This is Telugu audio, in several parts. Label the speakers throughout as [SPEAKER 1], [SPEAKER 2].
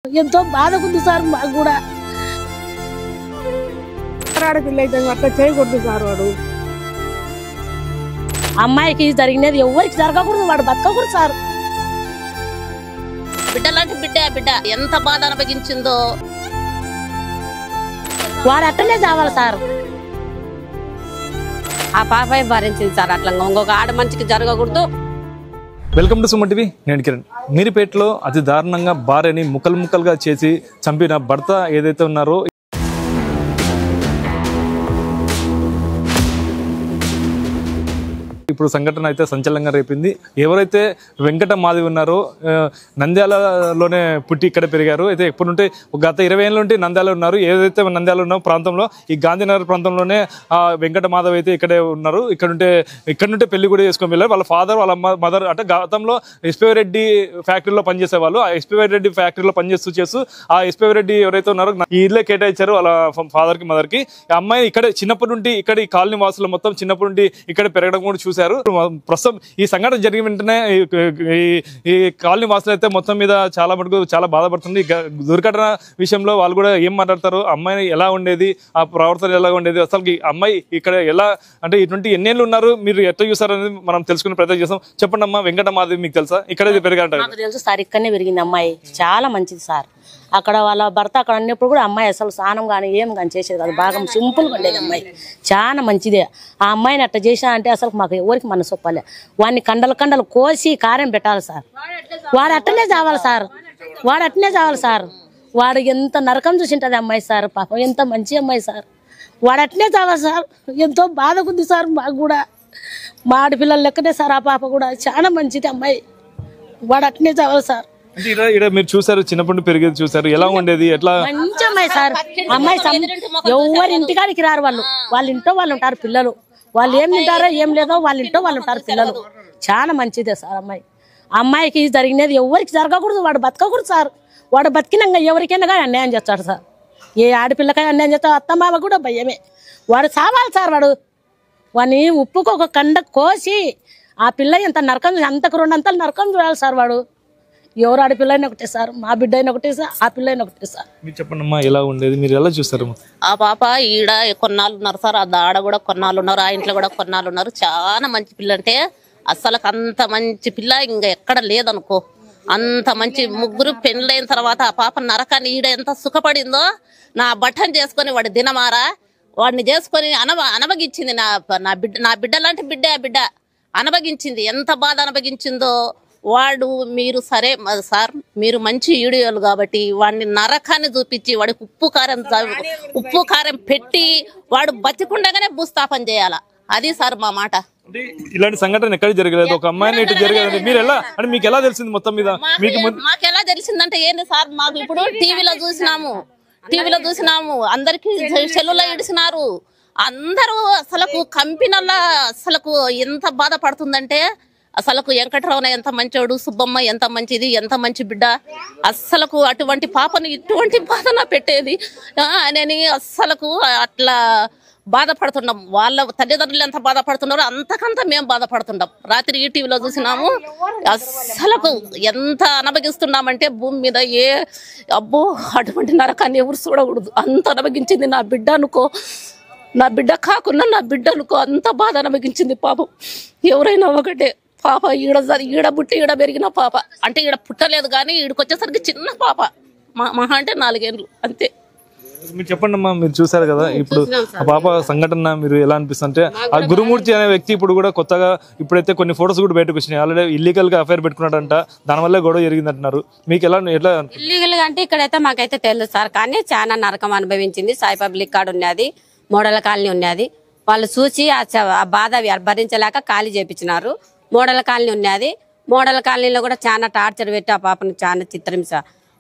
[SPEAKER 1] ఎంతో బాధకుంది సార్ మాకు కూడా.
[SPEAKER 2] ఆడపిల్ల అయితే అట్లా చేయకూడదు సార్. వాడు
[SPEAKER 1] అమ్మాయికి జరిగినది ఎవరికి జరగకూడదు, వాడు బతకకూడదు సార్.
[SPEAKER 3] బిడ్డలాంటి బిడ్డ ఎంత బాధ అనుభవించిందో
[SPEAKER 1] వాడు అట్టనే చావాలి సార్.
[SPEAKER 4] ఆ పాప భరించింది సార్. అట్లా ఇంకొక ఆడ మనిషికి జరగకూడదు.
[SPEAKER 5] Welcome to Suman TV. నేను కిరణ్. మీరుపేటలో అతి దారుణంగా భార్యని ముక్కలుగా చేసి చంపిన భర్త ఏదైతే ఉన్నారో ఇప్పుడు సంఘటన అయితే సంచలనంగా రేపింది. ఎవరైతే వెంకట మాధవి ఉన్నారో నంద్యాలలోనే పుట్టి ఇక్కడ పెరిగారు. అయితే ఎప్పటి నుండి గత 20 ఏళ్ళ నుండి నంద్యాల ఉన్నారు. ఏదైతే నంద్యాల ఉన్న ప్రాంతంలో ఈ గాంధీనగర్ ప్రాంతంలోనే వెంకట మాధవి అయితే ఇక్కడే ఉన్నారు. ఇక్కడ నుండి పెళ్లి కూడా చేసుకొని వెళ్ళారు. వాళ్ళ ఫాదర్ వాళ్ళ మదర్ అంటే గతంలో ఎస్పీ రెడ్డి ఫ్యాక్టరీలో పనిచేసేవాళ్ళు. ఆ ఎస్పీ రెడ్డి ఫ్యాక్టరీలో పనిచేస్తూ ఆ ఎస్పీ రెడ్డి ఎవరైతే ఉన్నారో ఈ ఇల్లే కేటాయించారు వాళ్ళ ఫాదర్ కి మదర్ కి. ఆ అమ్మాయి ఇక్కడ చిన్నప్పటి నుండి ఇక్కడ ఈ కాలనీ వాసులు మొత్తం చిన్నప్పటి నుండి ఇక్కడ పెరగడం కూడా చూశారు. ప్రస్తుతం ఈ సంఘటన జరిగిన వెంటనే ఈ కాలనీ వాసులు అయితే మొత్తం మీద చాలా బాధపడుతుంది. దుర్ఘటన విషయంలో వాళ్ళు కూడా ఏం మాట్లాడతారు, అమ్మాయి ఎలా ఉండేది, ఆ ప్రవర్తన ఎలా ఉండేది, అసలు అమ్మాయి ఇక్కడ ఎలా అంటే ఇటువంటి ఎన్నేళ్ళు ఉన్నారు, మీరు ఎట్లా చూసారు అనేది మనం తెలుసుకునే ప్రయత్నం చేస్తాం. చెప్పండి అమ్మా, వెంకట మాధవి మీకు తెలుసా? ఇక్కడే పెరిగారంటారు.
[SPEAKER 1] నాకు తెలుసు సార్, ఇక్కడనే పెరిగింది అమ్మాయి. చాలా మంచిది సార్. అక్కడ వాళ్ళ భర్త అక్కడ అన్నప్పుడు కూడా అమ్మాయి అసలు స్నానం కానీ ఏం కానీ చేసేది కాదు. బాగా సింపుల్గా ఉండేది అమ్మాయి. చాలా మంచిదే. ఆ అమ్మాయిని అట్లా చేసా అంటే అసలు మాకు ఎవరికి మనసు ఒప్పాలి. వాడిని కండలు కోసి కారం పెట్టాలి సార్. వాడు అట్టనే చావాలి సార్. వాడు ఎంత నరకం చూసింటది అమ్మాయి సార్. పాపం ఎంత మంచి అమ్మాయి సార్. వాడు అట్టనే చావాలి సార్. ఎంతో బాధకుంది సార్ మాకు కూడా. మా ఆడపిల్లల లెక్కనే సార్ ఆ పాప కూడా. చాలా మంచిది అమ్మాయి. వాడు అట్టనే చావాలి సార్.
[SPEAKER 5] మీరు చూసారు, చిన్నప్పటి పెరిగేది చూసారు, ఎలా ఉండేది, ఎట్లా?
[SPEAKER 1] మంచి అమ్మాయి సార్. అమ్మాయి ఎవరి ఇంటికాడికి రారు. వాళ్ళ ఇంట్లో వాళ్ళు ఉంటారు పిల్లలు. వాళ్ళు ఏం తింటారో ఏం లేదో వాళ్ళ ఇంట్లో వాళ్ళు ఉంటారు పిల్లలు. చాలా మంచిదే సార్ అమ్మాయి. అమ్మాయికి జరిగినది ఎవరికి జరగకూడదు, వాడు బతకకూడదు సార్. వాడు బతికినాక ఎవరికైనా కానీ అన్యాయం చేస్తాడు సార్. ఏ ఆడపిల్లకైనా అన్యాయం చేస్తాడు. అత్తమామ కూడా భయమే. వాడు చావాలి సార్. వాడిని ఉప్పుకు ఒక కండ కోసి ఆ పిల్ల ఎంత నరకం, అంతకు 2 అంతలు నరకం చూడాలి సార్. వాడు ఎవరు ఆడపిల్ల అయినా ఒకటే సార్, మా బిడ్డ అయినా ఒకటే సార్, ఆ పిల్ల అయినా ఒకటే సార్.
[SPEAKER 5] మీరు చెప్పండి అమ్మా, ఎలా ఉండేది, మీరు ఎలా చూస్తారు?
[SPEAKER 3] ఆ పాప ఈడ కొన్నాళ్ళు ఉన్నారు సార్. ఆ దాడ కూడా కొన్నాళ్ళు ఉన్నారు. ఆ ఇంట్లో కూడా కొన్నాళ్ళు ఉన్నారు. చాలా మంచి పిల్ల అంటే అసలు అంత మంచి పిల్ల ఇంకా ఎక్కడ లేదనుకో. అంత మంచి ముగ్గురు పెళ్ళైన తర్వాత ఆ పాప నరకాన్ని ఈడ ఎంత సుఖపడిందో. నా బట్టను చేసుకొని వాడి దినమారా వాడిని చేసుకొని అనభగించింది. నా బిడ్డలాంటి బిడ్డ అనభగించింది. ఎంత బాధ అనభగించిందో. వాడు మీరు సరే సార్, మీరు మంచి వీడియోలు కాబట్టి వాడిని నరకాన్ని చూపించి వాడికి ఉప్పు కారం పెట్టి వాడు బతికుండగానే భూస్థాపన చేయాల. అది సార్ మా మాట.
[SPEAKER 5] ఇలాంటి సంఘటన ఎక్కడ జరగలేదు. ఒక అమ్మాయిని ఇటు జరగలేదు. మీరు ఎలా అంటే మీకు ఎలా తెలిసింది మొత్తం మీద?
[SPEAKER 3] మాకు ఎలా తెలిసిందంటే ఏంటి సార్, మాకు ఇప్పుడు టీవీలో చూసినాము. అందరికి సెల్లులో ఇడిసినారు. అందరూ అసలకు కంపెనీల అసలకు ఎంత బాధపడుతుందంటే అసలకు వెంకటరమణ ఎంత మంచోడు, సుబ్బమ్మ ఎంత మంచిది, ఎంత మంచి బిడ్డ. అస్సలకు అటువంటి పాపను ఇటువంటి బాధన పెట్టేది అని అస్సలకు అట్లా బాధపడుతున్నాం. వాళ్ళ తల్లిదండ్రులు ఎంత బాధపడుతున్నారో అంతకంతా మేము బాధపడుతున్నాం. రాత్రి ఈ టీవీలో చూసినాము. అస్సలకు ఎంత అనుభవిస్తున్నామంటే భూమి మీద అబ్బో అటువంటి నరకాన్ని ఎవరు చూడకూడదు. అంత అనుభవించింది నా బిడ్డ అనుకో. నా బిడ్డ కాకుండా నా బిడ్డ అనుకో. అంత బాధ అనుభవించింది పాపం. ఎవరైనా ఒకటే పాప ఈడ పుట్టి ఈడ పెరిగిన పాప అంటే ఈడ పుట్టలేదు కానీ ఈడికి వచ్చేసరికి చిన్న పాప, మహా అంటే 4 ఏళ్ళు అంతే.
[SPEAKER 5] మీరు చెప్పండి అమ్మా, మీరు చూసారు కదా ఇప్పుడు ఆ పాప సంఘటన, మీరు ఎలా అనిపిస్తుంది? ఆ గురుమూర్తి అనే వ్యక్తి ఇప్పుడు కూడా కొత్తగా ఇప్పుడైతే కొన్ని ఫొటోస్ కూడా బయటకు వచ్చినాయి. ఆల్రెడీ ఇల్లీగల్ గా అఫైర్ పెట్టుకున్నాడంట. దానివల్ల గొడవ జరిగింది అంటున్నారు. మీకు ఎట్లా?
[SPEAKER 4] ఇల్లీగల్ గా అంటే ఇక్కడైతే మాకైతే తెలుసు సార్, కానీ చాలా నరకం అనుభవించింది. సాయి పబ్లిక్ కార్డు ఉన్నది, మోడల్ కాలనీ ఉన్నది. వాళ్ళు చూసి ఆ బాధ భరించలేక ఖాళీ చేపించినారు. మోడల్ కాలనీ ఉన్నది. మోడల్ కాలనీలో కూడా చాలా టార్చర్ పెట్టి ఆ పాపను చాలా చిత్రహింస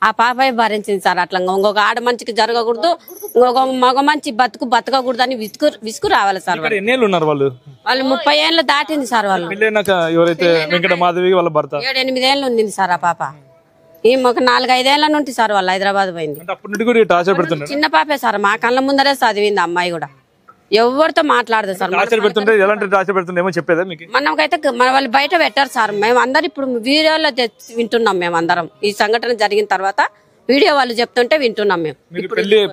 [SPEAKER 4] ఆ పాప భరించింది సార్. అట్లా ఇంకొక ఆడ మనిషికి జరగకూడదు, ఇంకొక మగ మంచి బతకకూడదు అని విసుగు రావాలి సార్. వాళ్ళు 30 ఏళ్ళు దాటింది సార్. వాళ్ళు 7-8 ఏళ్ళు ఉండింది సార్ ఆ పాప. ఈ ఒక 4-5 ఏళ్ళ నుండి సార్ వాళ్ళు హైదరాబాద్ పోయింది. చిన్న పాపే సార్. మా కళ్ళ ముందరే చదివింది అమ్మాయి కూడా. ఎవరితో మాట్లాడదు సార్. మనకైతే మన వాళ్ళు బయట పెట్టారు సార్. మేము అందరు ఇప్పుడు వీడియోలో వింటున్నాం. మేము అందరం ఈ సంఘటన జరిగిన తర్వాత వీడియో వాళ్ళు చెప్తుంటే వింటున్నాం మేము.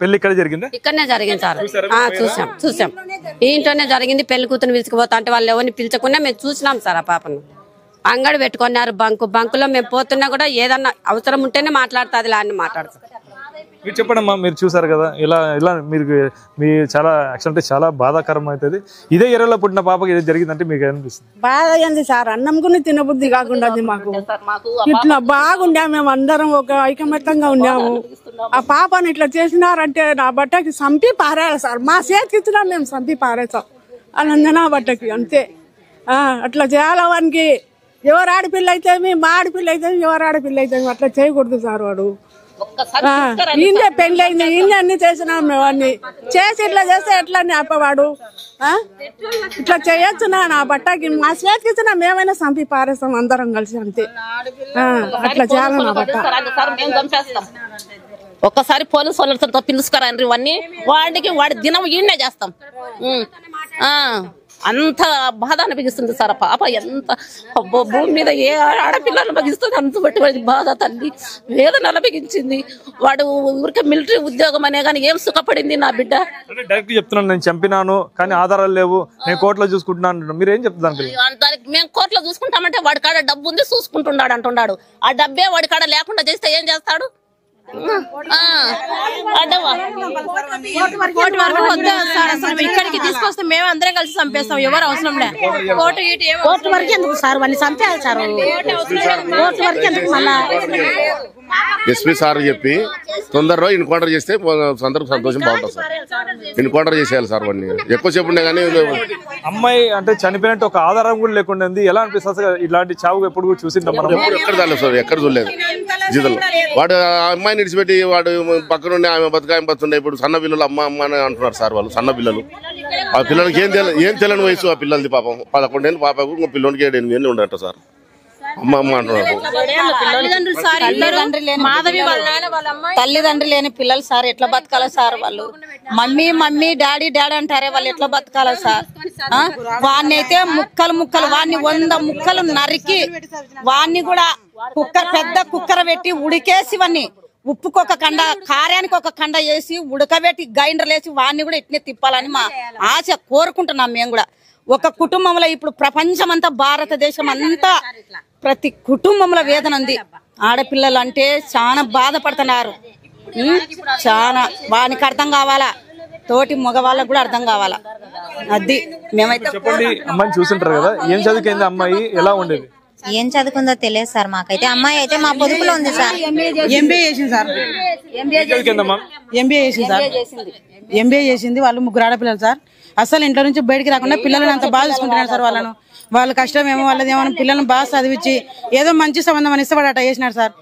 [SPEAKER 5] పెళ్లి ఇక్కడ జరిగిందా?
[SPEAKER 4] ఇక్కడనే జరిగింది సార్. చూసాం ఈ ఇంట్లోనే జరిగింది. పెళ్లి కూతురు పిలుచుకుపోతా అంటే వాళ్ళు ఎవరిని పిలుచకుండా మేము చూసినాం సార్. ఆ పాపను అంగడి పెట్టుకున్నారు. బంకులో మేము పోతున్నా కూడా ఏదన్నా అవసరం ఉంటేనే మాట్లాడుతుంది అని మాట్లాడుతాం.
[SPEAKER 5] మీరు చెప్పండి అమ్మా, మీరు చూసారు కదా ఇలా మీ చాలా యాక్చువల్ చాలా బాధాకరం అవుతుంది. ఇదే ఏరియాలో పుట్టిన పాపకి ఇది జరిగిందంటే మీకు అనిపిస్తుంది?
[SPEAKER 2] బాధ అయింది సార్. అన్నం కూడా తినబుద్ధి కాకుండా మాకు ఇట్లా బాగుండా, మేము అందరం ఒక ఐకమత్యంగా ఉన్నాము. ఆ పాపని ఇట్లా చేసినారంటే నా బట్టకి సంపి పారేయాలి సార్. మా చేతికి ఇచ్చినా మేము సంపి పారేసాం అనందనా బట్టకి, అంతే. అట్లా చేయాలి. వానికి ఎవరు ఆడపిల్ల అయితే మా ఆడపిల్ల అయితే ఎవరు ఆడపిల్ల అయితే అట్లా చేయకూడదు సార్. వాడు ఈయనే పెళ్లి అయింది, ఈయన అన్ని చేసినాం మేము. అన్ని చేసి ఇట్లా చేస్తే ఎట్లా అప్పవాడు ఇట్లా చేయొచ్చు. నా బట్టకి మా చేతికి ఇచ్చినా మేమైనా సంపి పారేస్తాం అందరం కలిసి, అంతే. అట్లా చేయాలి నా బట్ట.
[SPEAKER 3] ఒక్కసారి పోలీసు వాళ్ళతో పిలుచుకురండి ఇవన్నీ. వాడి దినం ఈయనే చేస్తాం. అంత బాధ అనిపిస్తుంది సార్. పాప ఎంత భూమి మీద ఏ ఆడపిల్లలు అనిపిస్తుంది అంత బట్టి బాధ. తల్లి వేదన అనిపించింది. వాడు ఊరికే మిలిటరీ ఉద్యోగం అనే కానీ ఏం సుఖపడింది నా బిడ్డ.
[SPEAKER 5] డైరెక్ట్ చెప్తున్నాను, నేను చంపినాను కానీ ఆధారాలు లేవు, నేను కోర్టులో చూసుకుంటున్నాను. మీరు ఏం చెప్తాను?
[SPEAKER 3] దానికి మేము కోర్టులో చూసుకుంటామంటే వాడి కాడ డబ్బు ఉంది చూసుకుంటున్నాడు అంటున్నాడు. ఆ డబ్బే వాడి కాడ లేకుండా చేస్తే ఏం చేస్తాడు?
[SPEAKER 6] ఇక్కడికి తీసుకొస్తే మేము అందరం కలిసి చంపేస్తాం. ఎవరు అవసరం లేదు.
[SPEAKER 1] కోర్టు వరకు ఎందుకు సార్? వాడిని చంపేయాలి సార్. కోర్టు వరకు ఎందుకు? మళ్ళా
[SPEAKER 7] ఎస్పీ సార్ చెప్పి తొందరలో ఎన్కౌంటర్ చేస్తే అందరికి సంతోషం బాగుంటుంది సార్. ఎన్కౌంటర్ చేసేయాలి సార్. వాడిని ఎక్కువసేపు ఉండే కానీ
[SPEAKER 5] అమ్మాయి అంటే చనిపోయినట్టు ఒక ఆధారం కూడా లేకుండా ఉంది. ఎలా అనిపిస్తుంది? ఇలాంటి చావు ఎప్పుడు చూసింటాం మనం?
[SPEAKER 7] ఎక్కడ రాలేదు సార్, ఎక్కడ చూడలేదు జీతలు. వాడు అమ్మాయిని విడిచిపెట్టి వాడు పక్కనుండి ఆమె బతుకాయం బతుండే. ఇప్పుడు సన్న పిల్లలు అమ్మ అమ్మ అని అంటున్నారు సార్. వాళ్ళు సన్న పిల్లలు. ఆ పిల్లలకి ఏం తెలియని వయసు ఆ పిల్లలది. పాపం 11 ఏళ్ళు పాపకు, ఇంకో పిల్లోనికి 7-8 ఏళ్ళు ఉండట సార్. అమ్మ అమ్మ అంటున్నారు.
[SPEAKER 6] తల్లిదండ్రులు లేని పిల్లలు సార్ ఎట్లా బతకాలి సార్? వాళ్ళు మమ్మీ డాడీ అంటారే, వాళ్ళు ఎట్లా బతకాలి సార్? వాడిని అయితే ముక్కలు వాడిని 100 ముక్కలు నరికి వాడిని కూడా పెద్ద కుక్కర పెట్టి ఉడికేసి వాడిని ఉప్పుకొక కండ కారానికి ఒక కండ వేసి ఉడకబెట్టి గ్రైండర్లు వేసి వాడిని కూడా ఇట్నే తిప్పాలని మా ఆశ కోరుకుంటున్నాం. మేము కూడా ఒక కుటుంబంలో ఇప్పుడు ప్రపంచం అంతా, భారతదేశం అంతా ప్రతి కుటుంబంలో వేదన ఉంది. ఆడపిల్లలు అంటే చాలా బాధపడుతున్నారు. చాలా వానికి అర్థం కావాలా, తోటి మగవాళ్ళకు కూడా అర్థం కావాలా. అది మేమైతే
[SPEAKER 5] చెప్పండి. అమ్మాయిని చూసింటారు కదా, ఏం చదువుకుంది అమ్మాయి? ఎలా ఉండేది?
[SPEAKER 8] ఏం చదువుకుందో తెలియదు సార్ మాకైతే. అమ్మాయి అయితే మా పొదుపులో ఉంది సార్.
[SPEAKER 2] ఎంబీఏ చేసింది సార్. ఎంబీఏ చేసింది. వాళ్ళు 3 ఆడపిల్లలు సార్. అసలు ఇంట్లో నుంచి బయటికి రాకుండా పిల్లలను అంత బాగా చూసుకుంటున్నారు సార్. వాళ్ళ కష్టం ఏమో వాళ్ళదేమో పిల్లలను బాగా చదివించి ఏదో మంచి సంబంధం అని ఇష్టపడట చేసినారు సార్.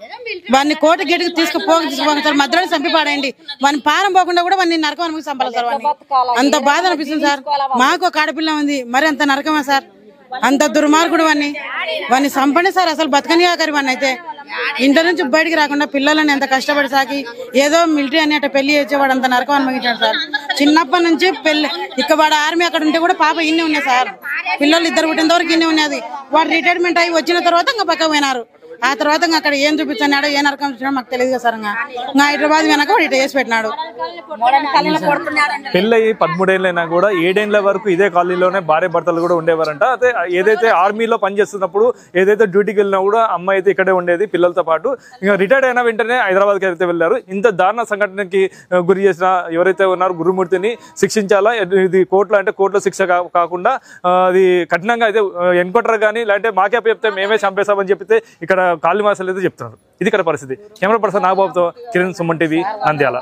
[SPEAKER 2] వాడిని కోర్టు గేటుకు తీసుకుపోక సార్. మధ్యలో చంపి పాడేయండి. వాడిని పారం పోకుండా కూడా వాడిని నరకం అనుకుని చంపాలి సార్. వాడిని అంత బాధ అనిపిస్తుంది సార్. మాకు ఒక ఆడపిల్ల ఉంది, మరి అంత నరకమా సార్? అంత దుర్మార్గుడు వాడిని చంపండి సార్. అసలు బతకని ఆఖరి వాడిని అయితే ఇంట్లో నుంచి బయటికి రాకుండా పిల్లలని ఎంత కష్టపడి సాకి ఏదో మిలిటరీ అనేట పెళ్లి చేసేవాడు అంత నరకం అనుభవించాడు సార్. చిన్నప్పటి నుంచి పెళ్లి ఇక్కడ వాడు ఆర్మీ అక్కడ ఉంటే కూడా పాప ఇన్ని ఉన్నాయి సార్. పిల్లలు 2 పుట్టిన వరకు ఇన్ని ఉన్నది. వాడు రిటైర్మెంట్ అయ్యి వచ్చిన తర్వాత ఇంకా పక్క పోయినారు. ఆ తర్వాత అక్కడ ఏం చూపించాడు, ఏ నరకం చూసినా మాకు తెలియదు కదా సార్. ఇంకా హైదరాబాద్ వెనక వాడు ఇట్లా చేసి పెట్టినాడు.
[SPEAKER 5] పెళ్ళయి 13 ఏళ్ళైనా కూడా 7 ఏళ్ల వరకు ఇదే కాలనీలోనే భార్య భర్తలు కూడా ఉండేవారంట. అయితే ఏదైతే ఆర్మీలో పనిచేస్తున్నప్పుడు ఏదైతే డ్యూటీకి వెళ్ళినా కూడా అమ్మాయి అయితే ఇక్కడే ఉండేది పిల్లలతో పాటు. ఇంకా రిటైర్డ్ అయిన వెంటనే హైదరాబాద్కి అయితే వెళ్ళారు. ఇంత దారుణ సంఘటనకి గురి చేసిన ఎవరైతే ఉన్నారో గురుమూర్తిని శిక్షించాలా. ఇది కోర్టులో అంటే కోర్టులో శిక్ష కాకుండా అది కఠినంగా అయితే ఎన్కౌంటర్ కానీ లేదంటే మాకే చెప్తే మేమే చంపేస్తామని చెప్తే ఇక్కడ కాళీ మాసాలు అయితే చెప్తున్నారు. ఇది ఇక్కడ పరిస్థితి. కెమెరా పర్సన్ నాగబాబుతో కిరణ్, సుమన్ టీవీ, నంద్యాల.